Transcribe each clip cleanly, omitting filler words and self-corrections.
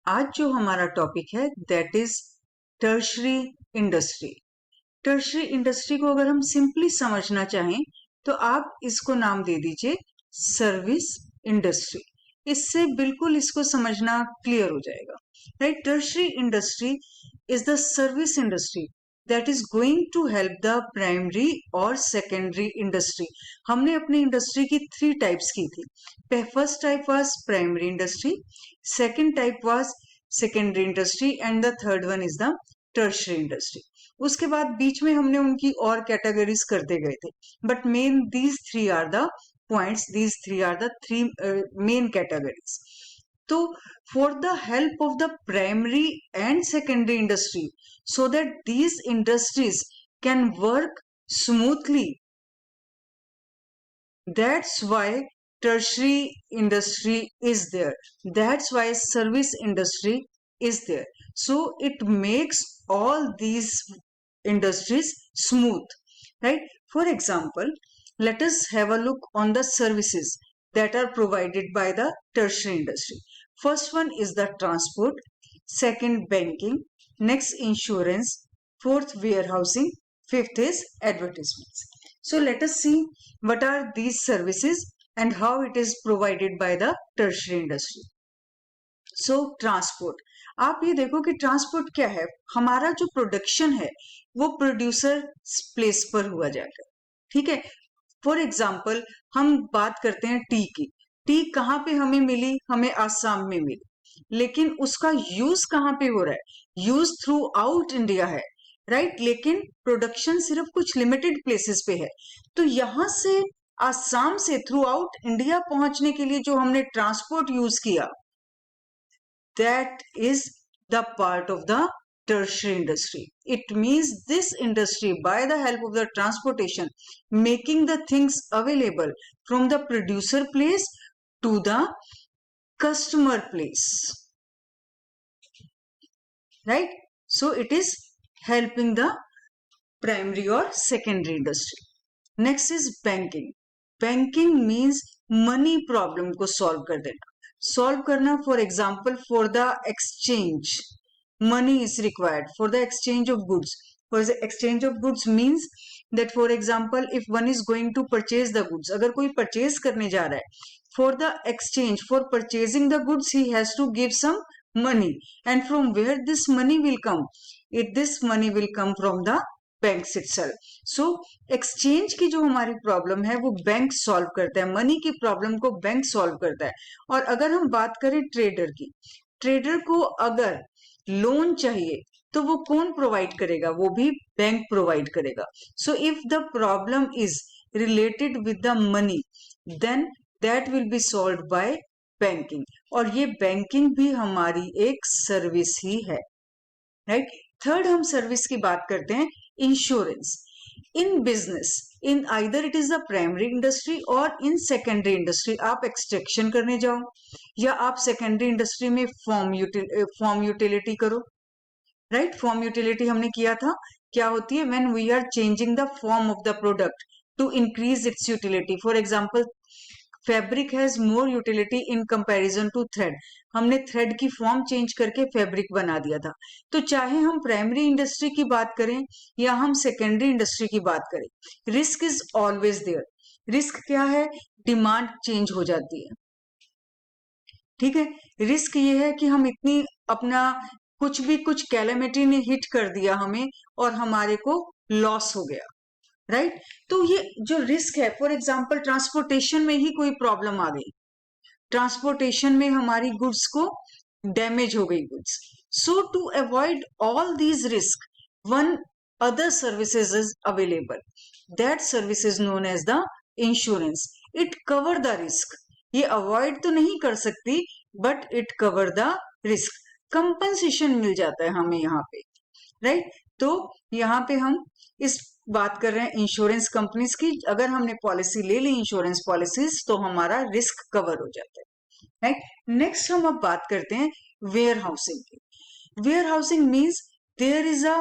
आज जो हमारा टॉपिक है that is tertiary industry. Tertiary industry को अगर हम सिंपली समझना चाहें तो आप इसको नाम दे दीजिए सर्विस इंडस्ट्री। इससे बिल्कुल इसको समझना क्लियर हो जाएगा, right. Tertiary industry is the service industry that is going to help the primary और सेकेंडरी इंडस्ट्री। हमने अपनी इंडस्ट्री की 3 टाइप्स की थी। First type was primary industry, second type was secondary industry and the third one is the tertiary industry. उसके बाद बीच में हमने उनकी और कैटेगरीज करते गए थे, but main these three are the points, these three are the 3 main categories. तो for the help of the primary and secondary industry so that these industries can work smoothly, that's why tertiary industry is there, that's why service industry is there. So it makes all these industries smooth, right? For example, let us have a look on the services that are provided by the tertiary industry. First one is the transport, second banking, next insurance, fourth warehousing, fifth is advertisements. So let us see what are these services and how it is provided by the tertiary industry. So transport, आप ये देखो कि transport क्या है। हमारा जो production है वो प्रोड्यूसर प्लेस पर हुआ जाएगा, ठीक है। फॉर एग्जाम्पल हम बात करते हैं टी की। टी कहाँ पे हमें मिली? हमें आसाम में मिली, लेकिन उसका यूज कहाँ पे हो रहा है? यूज थ्रू आउट इंडिया है, राइट। लेकिन प्रोडक्शन सिर्फ कुछ लिमिटेड प्लेसेस पे है। तो यहां से आसाम से थ्रू आउट इंडिया पहुंचने के लिए जो हमने ट्रांसपोर्ट यूज किया, that is the part of the tertiary industry. It means this industry, by the help of the transportation, making the things available from the producer place to the customer place, right? So it is helping the primary or secondary industry. Next is banking. Banking means money problem को solve कर देना, solve करना। For example, for the exchange, money is required for the exchange of goods. For the exchange of goods means that, for example, if one is going to purchase the goods, अगर कोई purchase करने जा रहा है, for the exchange, for purchasing the goods, he has to give some money. And from where this money will come? This money will come from the banks itself. So exchange की जो हमारी problem है वो bank solve करता है, money की problem को bank solve करता है। और अगर हम बात करें ट्रेडर की, ट्रेडर को अगर लोन चाहिए तो वो कौन प्रोवाइड करेगा? वो भी बैंक प्रोवाइड करेगा। So if the problem is related with the money, then that will be solved by banking. और ये बैंकिंग भी हमारी एक सर्विस ही है, राइट। थर्ड हम सर्विस की बात करते हैं insurance. In business, in either it is the primary industry और इन सेकेंडरी इंडस्ट्री, आप एक्सट्रैक्शन करने जाओ या आप सेकेंडरी इंडस्ट्री में फॉर्म यूटिलिटी करो, राइट। फॉर्म यूटिलिटी हमने किया था, क्या होती है? When we are changing the form of the product to increase its utility. For example, fabric has more utility in comparison to thread. हमने थ्रेड की फॉर्म चेंज करके फैब्रिक बना दिया था। तो चाहे हम प्राइमरी इंडस्ट्री की बात करें या हम सेकेंडरी इंडस्ट्री की बात करें, risk is always there. Risk क्या है? डिमांड चेंज हो जाती है, ठीक है। रिस्क ये है कि हम इतनी अपना कुछ कैलेमिटी ने हिट कर दिया हमें और हमारे को लॉस हो गया, राइट। तो ये जो रिस्क है, फॉर एग्जांपल ट्रांसपोर्टेशन में ही कोई प्रॉब्लम आ गई, ट्रांसपोर्टेशन में हमारी गुड्स को डैमेज हो गई goods. So to avoid all these risk, one other services is available, that service is known as the insurance. It cover the risk. ये अवॉइड तो नहीं कर सकती, but it cover the risk. Compensation मिल जाता है हमें यहाँ पे, राइट। तो यहाँ पे हम इस बात कर रहे हैं इंश्योरेंस कंपनीज की। अगर हमने पॉलिसी ले ली इंश्योरेंस पॉलिसीज तो हमारा रिस्क कवर हो जाता है, राइट। नेक्स्ट हम अब बात करते हैं वेयर हाउसिंग की। Warehousing means there is a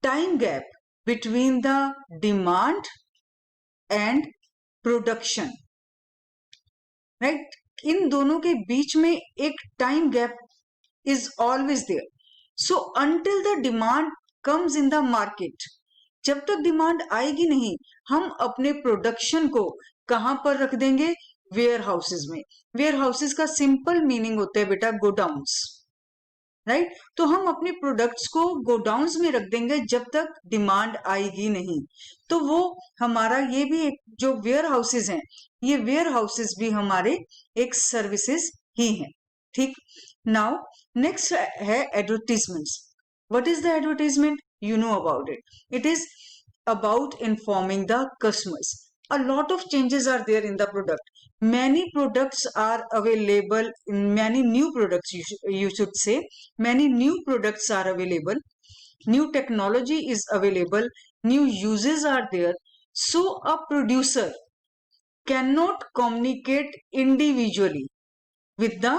time gap between the demand and production, right. इन दोनों के बीच में एक time gap is always there. So until the demand comes in the market, जब तक डिमांड आएगी नहीं, हम अपने प्रोडक्शन को कहां पर रख देंगे? वेयर हाउसेज में. वेयर हाउसेज का सिंपल मीनिंग होता है बेटा गोडाउन्स, राइट? तो हम अपने प्रोडक्ट्स को गोडाउन्स में रख देंगे जब तक डिमांड आएगी नहीं. तो वो हमारा ये भी एक जो वेयर हाउसेज हैं, ये वेयर हाउसेज भी हमारे एक सर्विसेज ही हैं. ठीक. नाउ नेक्स्ट है advertisements. What is the advertisement? You know about it. It is about informing the customers. A lot of changes are there in the product. Many products are available. Many new products, you should say. Many new products are available. New technology is available. New uses are there. So a producer cannot communicate individually with the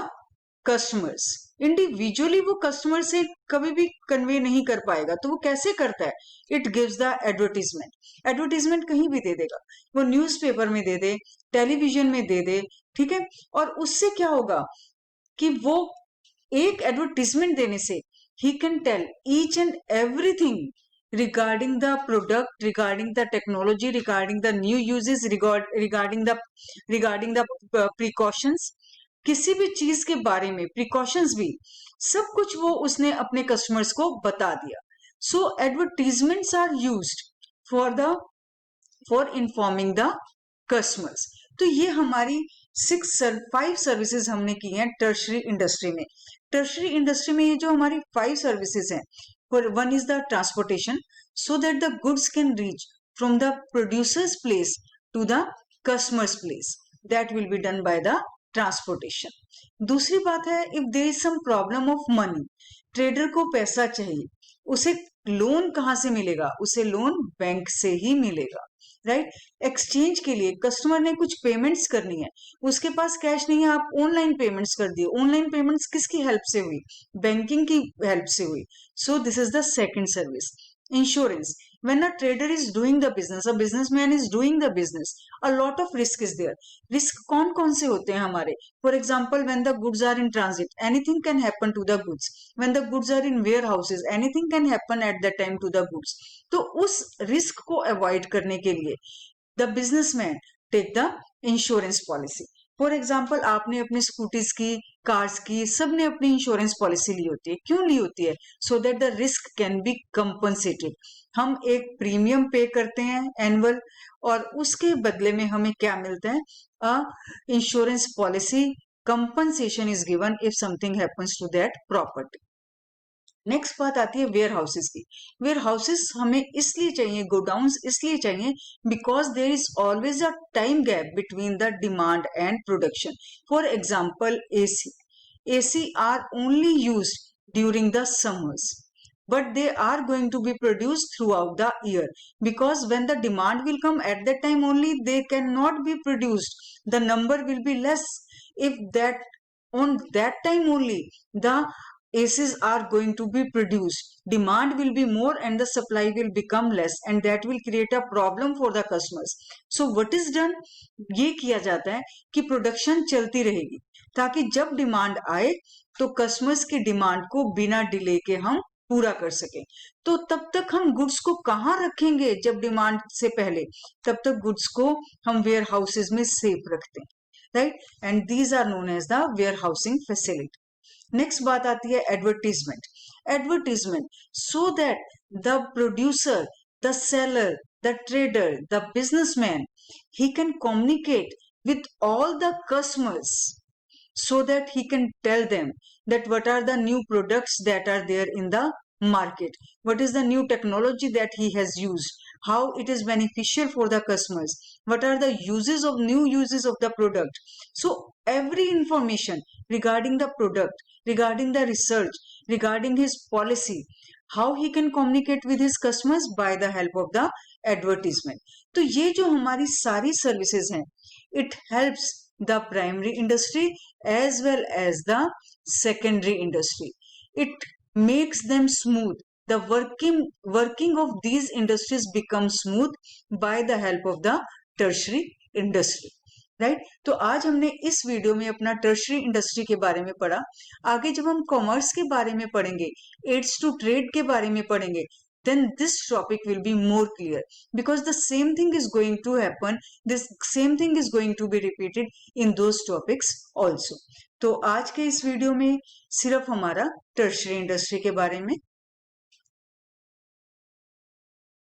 customers. Individually वो customer से कभी भी convey नहीं कर पाएगा. तो वो कैसे करता है? It gives the advertisement. Advertisement कहीं भी दे देगा, वो न्यूज़पेपर में दे दे, टेलीविजन में दे दे, ठीक है. और उससे क्या होगा कि वो एक एडवर्टीजमेंट देने से ही can tell each and everything regarding the product, regarding the technology, regarding the new uses, regarding the precautions. किसी भी चीज के बारे में प्रिकॉशंस भी सब कुछ वो उसने अपने कस्टमर्स को बता दिया. So advertisements are used for informing the customers. तो ये हमारी 5 सर्विसेज हमने की हैं टर्शरी इंडस्ट्री में. टर्शरी इंडस्ट्री में ये जो हमारी 5 सर्विसेज हैं, one is the transportation, so that the goods can reach from the producers place to the customers place. That will be done by the transportation. दूसरी बात है, if there is some problem of money, trader को पैसा चाहिए, उसे loan कहां से मिलेगा? उसे लोन बैंक से ही मिलेगा, राइट? एक्सचेंज के लिए कस्टमर ने कुछ पेमेंट्स करनी है, उसके पास कैश नहीं है, आप ऑनलाइन पेमेंट्स कर दिए. ऑनलाइन पेमेंट्स किसकी हेल्प से हुई? बैंकिंग की हेल्प से हुई. So this is the second service. Insurance. When a trader is doing the business, a businessman is doing the business, a lot of risk is there. Risk कौन कौन से होते हैं हमारे? For example, when the goods are in transit, anything can happen to the goods. When the goods are in warehouses, anything can happen at that time to the goods. तो उस risk को avoid करने के लिए the businessman take the insurance policy. For example, आपने अपनी scooties की, cars की, सब ने अपनी इंश्योरेंस पॉलिसी ली होती है. क्यों ली होती है? सो that the risk can be compensated. हम एक प्रीमियम पे करते हैं एनुअल, और उसके बदले में हमें क्या मिलता है? A insurance policy. Compensation is given if something happens to that property. Next बात आती है वेयर हाउसेस की. वेयर हाउसेस हमें इसलिए चाहिए, गोडाउन्स इसलिए चाहिए, because there is always a time gap between the demand and production. For example, AC are only used during the summers, but they are going to be produced throughout the year, because when the demand will come at that time only, they cannot be produced, the number will be less. If that on that time only the ACs are going to be produced, demand will be more and the supply will become less, and that will create a problem for the customers. So what is done? ये किया जाता है कि production चलती रहेगी, ताकि जब demand आए तो कस्टमर्स की डिमांड को बिना डिले के हम पूरा कर सकें. तो तब तक हम गुड्स को कहाँ रखेंगे? जब डिमांड से पहले, तब तक गुड्स को हम वेयर हाउसेज में सेफ रखते हैं, right? And these are known as the warehousing facility. Next बात आती है advertisement. Advertisement so that the producer, the seller, the trader, the businessman, he can communicate with all the customers, so that he can tell them that what are the new products that are there in the market, what is the new technology that he has used, how it is beneficial for the customers, what are the new uses of the product. So every information regarding the product, regarding the research, regarding his policy, how he can communicate with his customers by the help of the advertisement. तो ये जो हमारी सारी services हैं, it helps the primary industry as well as the secondary industry. It makes them smooth. The working of these industries becomes smooth by the help of the tertiary industry. Right. तो आज हमने इस video में अपना tertiary industry के बारे में पढ़ा। आगे जब हम कॉमर्स के बारे में पढ़ेंगे, एड्स टू ट्रेड के बारे में पढ़ेंगे, then this topic will be more clear, because the same thing is going to happen, this same thing is going to be repeated in those topics also. तो आज के इस वीडियो में सिर्फ हमारा टर्शरी इंडस्ट्री के बारे में